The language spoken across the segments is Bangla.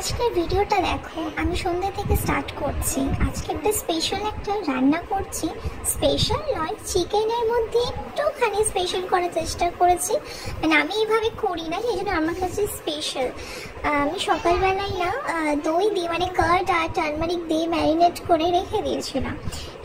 আজকের ভিডিওটা দেখো, আমি সন্ধ্যা থেকে স্টার্ট করছি। আজকে একটা স্পেশাল একটা রান্না করছি। স্পেশাল নয়, চিকেনের মধ্যে একটুখানি স্পেশাল করার চেষ্টা করেছি। মানে আমি এইভাবে করি না, সেই জন্য আমার কাছে স্পেশাল। আমি সকালবেলায় না দই দিয়ে মানে কার্ড আর টারমারিক দিয়ে ম্যারিনেট করে রেখে দিয়েছিলাম।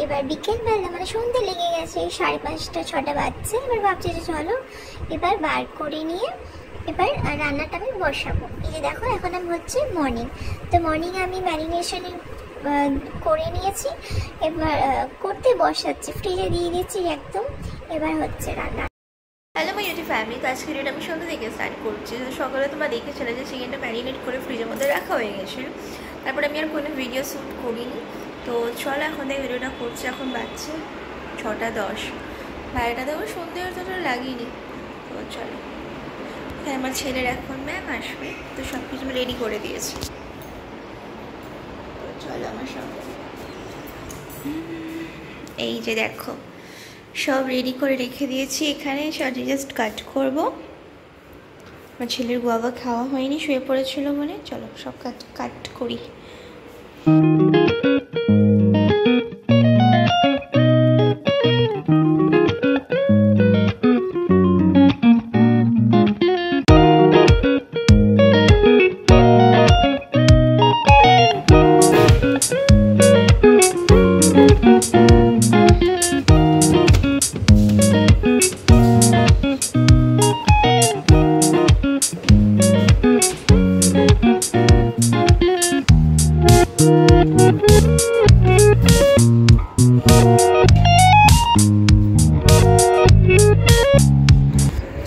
এবার বিকেলবেলা মানে সন্ধ্যে লেগে গেছে, 5:30 6টা বাজছে। এবার ভাবছি যে চলো এবার বার করে নিয়ে এবার রান্নাটা আমি বসাবো। এই যে দেখো, এখন আমি হচ্ছে মর্নিং। তো মর্নিংয়ে আমি ম্যারিনেশন করে নিয়েছি, এবার করতে বসাচ্ছি, ফ্রিজে দিয়ে দিচ্ছি একদম। এবার হচ্ছে রান্না। হ্যালো মাই ইউটিউব ফ্যামিলি, তো আজকে ভিডিওটা আমি সন্ধ্যা থেকে স্টার্ট করছি। সকালে তোমরা দেখেছিলে যে চিকেনটা ম্যারিনেট করে ফ্রিজের মধ্যে রাখা হয়ে গেছে। তারপরে আমি আর কোনো ভিডিও শ্যুট করিনি। তো চলো এখন থেকে ভিডিওটা করছি। এখন বাজছে 6:10, বাইরেটা দেখো সন্ধ্যে অতটা লাগেনি। তো চলো, আমার ছেলের এখন ম্যাম আসবে, তো সব কিছু রেডি করে দিয়েছি। তো চলো আমার সঙ্গে। এই যে দেখো, সব রেডি করে রেখে দিয়েছি এখানে, জাস্ট কাট করবো। আমার ছেলের গুয়াভা খাওয়া হয়নি, শুয়ে পড়েছিল বলে। চলো সব কাট করি।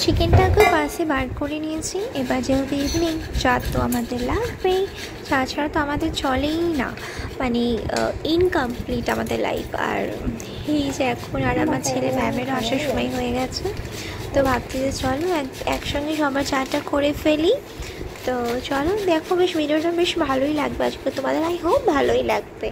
চিকেনটাকে পাশে বার করে নিয়েছি। এবার যেহেতু ইভিনিং, চা তো আমাদের লাগবেই, চা ছাড়া তো আমাদের চলেই না, মানে ইনকমপ্লিট আমাদের লাইফ। আর এই যে এখন আর আমার ছেলে ম্যামেরও আসার সময় হয়ে গেছে, তো ভাবছি যে চলো একসঙ্গে সবার চাটা করে ফেলি। তো চলো দেখো, বেশ ভিডিওটা বেশ ভালোই লাগবে আজকে তোমাদের, আই হোপ ভালোই লাগবে।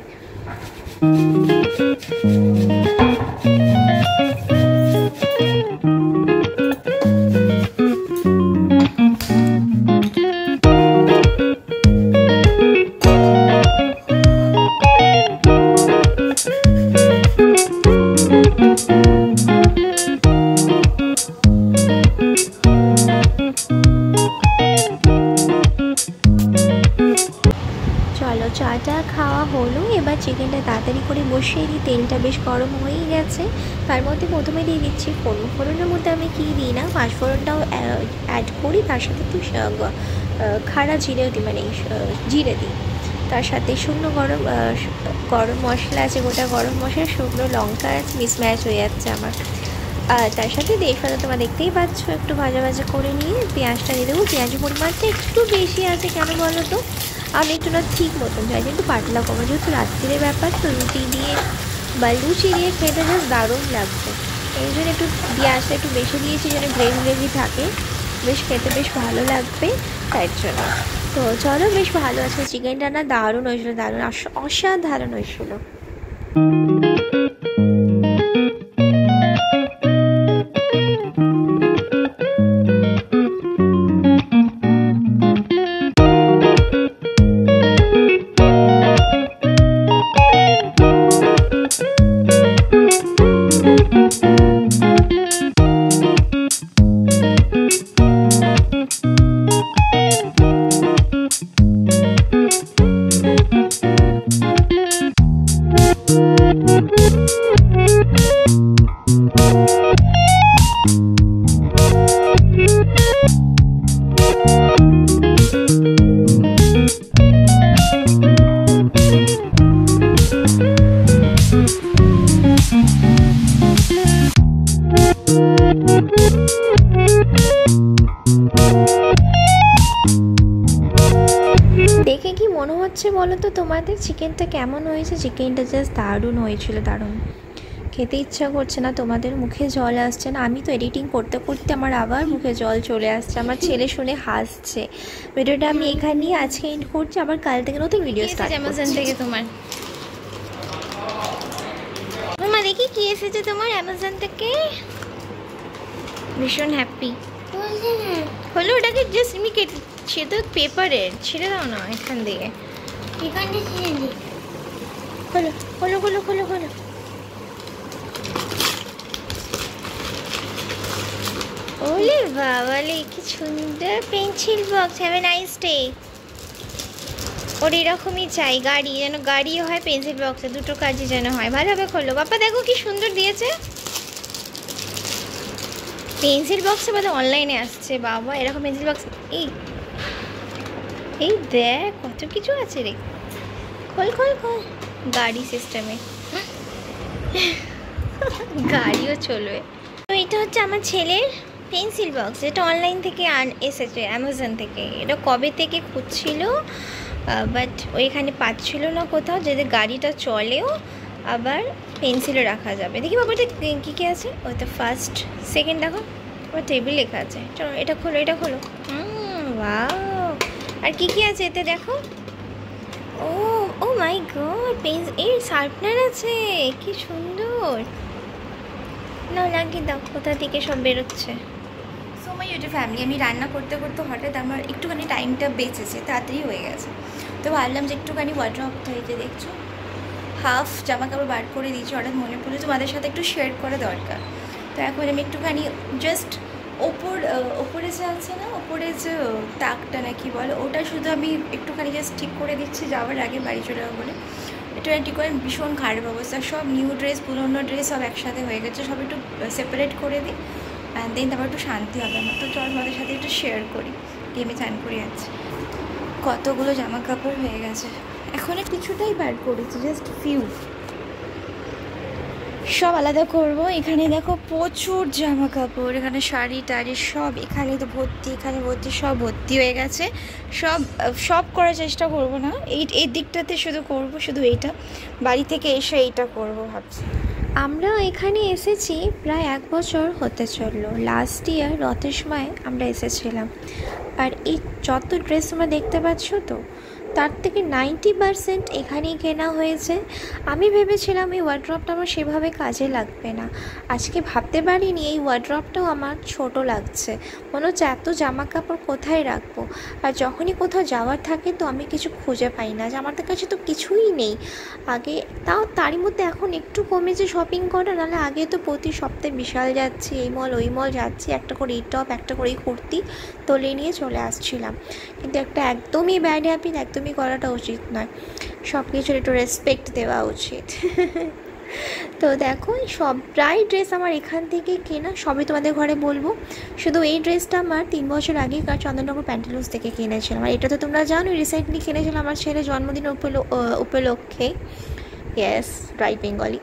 চলো চাটা খাওয়া হলো, এবার চিকেনটা তাড়াতাড়ি করে বসিয়ে দিই। তেলটা বেশ গরম হয়েই গেছে। তার মধ্যে প্রথমে দিয়ে দিচ্ছি ফোড়ন। ফোড়নের মধ্যে আমি কী দিই না, পাঁচফোড়নটাও অ্যাড করি, তার সাথে একটু খাড়া জিরে দিই, মানে জিরে দিই। তার সাথে শুকনো গরম মশলা আছে, গোটা গরম মশলা, শুকনো লঙ্কা আছে, মিসম্যাচ হয়ে যাচ্ছে আমার। আর তার সাথে তেজপাতা তোমরা দেখতেই পাচ্ছ, একটু ভাজা ভাজা করে নিয়ে পেঁয়াজটা দিয়ে দেবো। পেঁয়াজের পরিমাণটা একটু বেশি আছে, কেন বলো তো, আমি একটু না ঠিক মতন চাই, একটু পাতলা কমা, যেহেতু রাত্রির ব্যাপার, তো রুটি দিয়ে বা লুচি দিয়ে খেতে জাস্ট দারুণ লাগবে। এই জন্য একটু পেঁয়াজটা একটু বেশি দিয়েছি, যেন গ্রেভি থাকে, বেশ খেতে বেশ ভালো লাগবে তার জন্য। তো চলো, বেশ ভালো আছে চিকেনটা, না দারুণ হয়েছিল, দারুণ অসাধারণ হয়েছিল। দেখে কি মনে হচ্ছে বলো তো তোমাদের, চিকেনটা কেমন হয়েছে? চিকেনটা জাস্ট দারুণ হয়েছিল, দারুণ। খেতে ইচ্ছা করছে না, তোমাদের মুখে জল আসছে না? আমি তো এডিটিং করতে করতে আমার আবার মুখে জল চলে আসছে। আমার ছেলে শুনে হাসছে। ভিডিওটা আমি এখানেই আজকে এন্ড করছি, আবার কাল থেকে নতুন ভিডিও স্টার্ট করছি। অ্যামাজন থেকে তোমার মামা দেখি কি এসেছে তোমার অ্যামাজন থেকে। ভীষণ হ্যাপি হলো, ওটাকে জাস্ট আমি সে তো পেপারের, ছিঁড়ে দাও না এখান দিয়ে। এখানটা ছিঁড়ে দিই। খোলো খোলো খোলো খোলো খোলো। ওলে বাবালে কি সুন্দর pencil box. Have a nice day. ওর এরকমই চাই, গাড়ি যেন গাড়িও হয়, পেন্সিল বক্সে দুটো কাজই যেন হয়। ভালোভাবে খোলো বাবা, দেখো কি সুন্দর দিয়েছে। পেন্সিল বক্সে বোধহয় অনলাইনে আসছে বাবা এরকম পেন্সিল বক্স। এই এই দেখ কত কিছু আছে রে। খোল খোল খোল। গাড়ি সিস্টেমে গাড়িও চলবে। তো এটা হচ্ছে আমার ছেলের পেন্সিল বক্স, এটা অনলাইন থেকে এসেছে, অ্যামাজন থেকে। এটা কবে থেকে খুঁজছিল, বাট ওইখানে পাচ্ছিল না কোথাও, যাতে গাড়িটা চলেও আবার পেন্সিলও রাখা যাবে। দেখি বাবা এটা কী কী আছে। ওই তো ফার্স্ট সেকেন্ড দেখো, ওর টেবিল লেখা আছে। চলো এটা খোলো, এটা খোলো। ওয়াও, আর কী কী আছে এতে দেখো। ও ও মাই গড, এর শার্পনার আছে, কি সুন্দর। না লাগিয়ে দাও, কোথা থেকে সব বেরোচ্ছে। সো মাই ইউটিউব ফ্যামিলি, আমি রান্না করতে করতে হঠাৎ আমার একটুখানি টাইমটা বেঁচেছে, তাড়াতাড়ি হয়ে গেছে। তো ভাবলাম যে একটুখানি ওয়ার্ড্রবটা এই যে দেখছো হাফ জামা কাপড় বার করে দিয়েছি, হঠাৎ মনে পড়লো তোমাদের সাথে একটু শেয়ার করা দরকার। তো এখন আমি একটুখানি জাস্ট ওপরে যে আছে না, ওপরে যে তাকটা না কি বলো, ওটা শুধু আমি একটুখানি জাস্ট ঠিক করে দিচ্ছি যাওয়ার আগে বাড়ি চলে যাবো বলে। একটু ঠিক করে ভীষণ খারাপ অবস্থা, সব নিউ ড্রেস পুরোনো ড্রেস সব একসাথে হয়ে গেছে, সব একটু সেপারেট করে দিই, অ্যান্ড দেন তারপর একটু শান্তি হবে আমার। তো চল তোমাদের সাথে একটু শেয়ার করি কি আমি চান করে যাচ্ছি। কতগুলো জামা কাপড় হয়ে গেছে, এখন কিছুটাই বার করেছি, জাস্ট ফিউ, সব আলাদা করব। এখানে দেখো প্রচুর জামা কাপড়, এখানে শাড়ি টাড়ি সব এখানে তো ভর্তি, এখানে ভর্তি, সব ভর্তি হয়ে গেছে। সব করার চেষ্টা করব না, এই দিকটাতে শুধু করব, শুধু এইটা বাড়ি থেকে এসে এইটা করব ভাবছি। আমরা এখানে এসেছি প্রায় 1 বছর হতে চললো। লাস্ট ইয়ার রথের সময় আমরা এসেছিলাম। আর এই যত ড্রেস তোমরা দেখতে পাচ্ছ, তো তার থেকে 90% এখানেই কেনা হয়েছে। আমি ভেবেছিলাম এই ওয়ার্ড্রপটা আমার সেভাবে কাজে লাগবে না, আজকে ভাবতে পারিনি এই ওয়ার্ড্রপটাও আমার ছোট লাগছে। মনে হচ্ছে এত জামা কাপড় কোথায় রাখবো। আর যখনই কোথাও যাওয়ার থাকে তো আমি কিছু খুঁজে পাই না, যে আমার কাছে তো কিছুই নেই। আগে তাও তারই মধ্যে এখন একটু কমেছে শপিং করা, নাহলে আগে তো প্রতি সপ্তাহে বিশাল যাচ্ছি, এই মল ওই মল যাচ্ছি, একটা করে এই টপ একটা করে এই কুর্তি তোলে নিয়ে চলে আসছিলাম। কিন্তু একটা একদমই ব্যাড হ্যাবিট, একদমই করাটা উচিত নয়, সব কিছুর একটু রেসপেক্ট দেওয়া উচিত। তো দেখো সব প্রায় ড্রেস আমার এখান থেকে কেনা, সবই তোমাদের ঘরে বলবো। শুধু এই ড্রেসটা আমার 3 বছর আগেকার চন্দননগর প্যান্টালুন্স থেকে কিনেছিলাম। আর এটা তো তোমরা জানো রিসেন্টলি কিনেছিলাম আমার ছেলে জন্মদিন উপলক্ষে। Yes, right Bengali.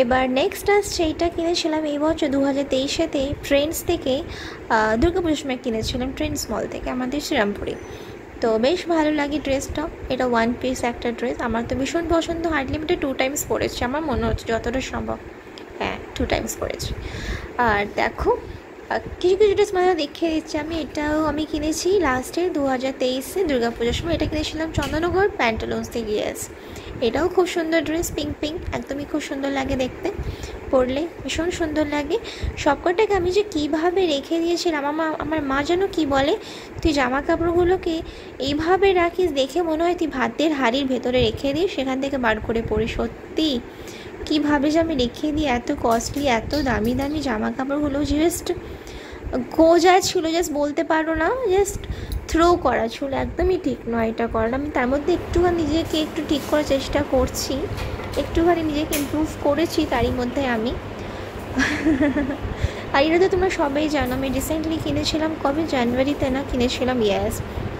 এবার নেক্সট আসছে এইটা কিনেছিলাম এই বছর 2023-এতে ট্রেন্ডস থেকে, দুর্গাপুজোর সময় কিনেছিলাম ট্রেন্ডস মল থেকে আমাদের শ্রীরামপুরে। তো বেশ ভালো লাগে ড্রেসটা, এটা 1 পিস একটা ড্রেস, আমার তো ভীষণ পছন্দ। হার্ডলি আমি 2 টাইমস পরেছি, আমার মনে হচ্ছে যতটা সম্ভব, হ্যাঁ 2 টাইমস পরেছি। আর দেখো কিছু কিছু ড্রেস মানে দেখিয়ে দিচ্ছি আমি। এটাও আমি কিনেছি লাস্টের 2023-এ দুর্গাপূজার সময়, এটা কিনেছিলাম চন্দননগর প্যান্টালুন্স থেকে। ইয়েস, এটাও খুব সুন্দর ড্রেস, পিঙ্ক পিঙ্ক, একদমই খুব সুন্দর লাগে দেখতে, পরলে ভীষণ সুন্দর লাগে। সবকটাকে আমি যে কীভাবে রেখে দিয়েছিলাম, আমার মা যেন কি বলে, তুই জামা কাপড়গুলোকে এইভাবে রাখিস, দেখে মনে হয় তুই ভাতের হাঁড়ির ভেতরে রেখে দিস, সেখান থেকে বার করে পড়ি। সত্যি কীভাবে যে আমি রেখে দিই, এত কস্টলি এত দামি দামি জামা কাপড়গুলো, জাস্ট গোজা ছিল, জাস্ট বলতে পারো না, জাস্ট থ্রো করা ছিল। একদমই ঠিক নয় এটা করাটা। আমি তার মধ্যে একটুখানি নিজেকে একটু ঠিক করার চেষ্টা করছি, একটুখানি নিজেকে ইমপ্রুভ করেছি তারই মধ্যে আমি। আর এটা তো তোমরা সবাই জানো, আমি রিসেন্টলি কিনেছিলাম, কবে জানুয়ারিতে না কিনেছিলাম। ইয়েস,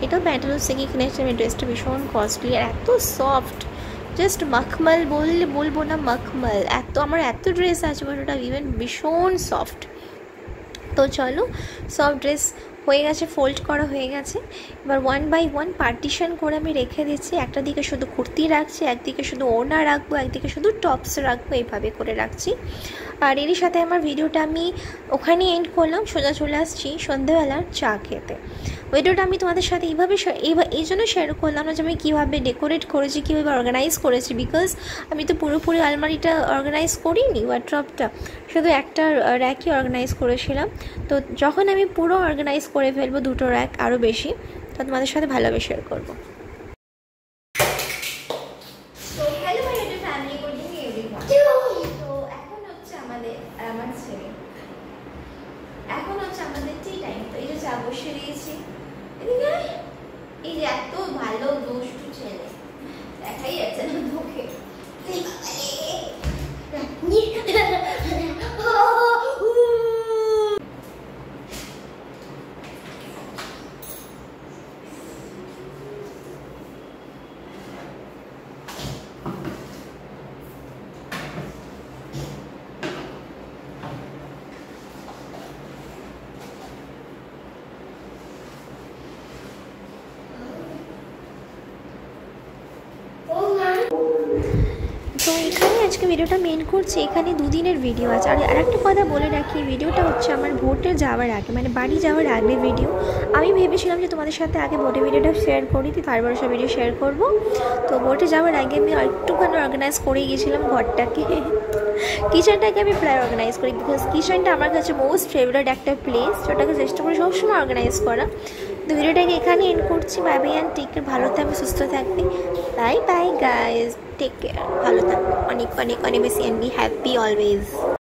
এটাও প্যান্টালুন্স থেকে কিনেছিলাম। এই ড্রেসটা ভীষণ কস্টলি আর এত সফট, জাস্ট মখমল বলবো না, মখমল। আমার এত ড্রেস আছে বাট ওটা ইভেন ভীষণ সফট। তো চলো, সব ড্রেস হয়ে গেছে, ফোল্ড করা হয়ে গেছে। এবার 1 বাই 1 পার্টিশন করে আমি রেখে দিচ্ছি। একটা দিকে শুধু কুর্তি রাখছি, একদিকে শুধু ওড়না রাখবো, একদিকে শুধু টপস রাখবো, এইভাবে করে রাখছি। আর এরই সাথে আমার ভিডিওটা আমি ওখানে এন্ড করলাম, সোজা চলে আসছি সন্ধ্যেবেলার চা খেতে। ভিডিওটা আমি তোমাদের সাথে এই জন্য শেয়ার করলাম না যে আমি কীভাবে ডেকোরেট করেছি, কীভাবে অর্গানাইজ করেছি, বিকজ আমি তো পুরোপুরি আলমারিটা অর্গানাইজ করিনি, ওয়ার্ড্রপটা শুধু একটা র্যাকই অর্গানাইজ করেছিলাম। তো যখন আমি পুরো অর্গানাইজ করে ফেলবো, 2টো র্যাক আরও বেশি, তো তোমাদের সাথে ভালোভাবে শেয়ার করবো। তো hello my YouTube family, good evening everyone. তো এখন হচ্ছে আমাদের আমার ছেলে, এখন হচ্ছে আমাদের টি টাইম। তো এই যে চা বসিয়ে দিয়েছি, এদিকে এই যে এত ভালো দুষ্টু ছেলে, দেখাই যাচ্ছে না মুখে। তো এখানে আজকে ভিডিওটা মেন করছি, এখানে দুদিনের ভিডিও আছে। আর আরেকটা কথা বলে রাখি, ভিডিওটা হচ্ছে আমার ভোটে যাওয়ার আগে, মানে বাড়ি যাওয়ার আগে ভিডিও। আমি ভেবেছিলাম যে তোমাদের সাথে আগে ভোটের ভিডিওটা শেয়ার করি, তারপরে সব ভিডিও শেয়ার করব। তো ভোটে যাওয়ার আগে আমি একটুখানি অর্গানাইজ করে গিয়েছিলাম ঘরটাকে, কিচেনটাকে আমি প্রায় অর্গানাইজ করি, বিকজ কিচেনটা আমার কাছে মোস্ট ফেভারিট একটা প্লেস, ওটাকে চেষ্টা করি সবসময় অর্গানাইজ করা। তো ভিডিওটাকে এখানে এন্ড করছি। Bye bye and take care, ভালো থাকবে, সুস্থ থাকবে। Bye bye guys, take care, ভালো থাকবে, অনেক অনেক অনেক বেশি, অ্যান্ড বি হ্যাপি অলওয়েজ।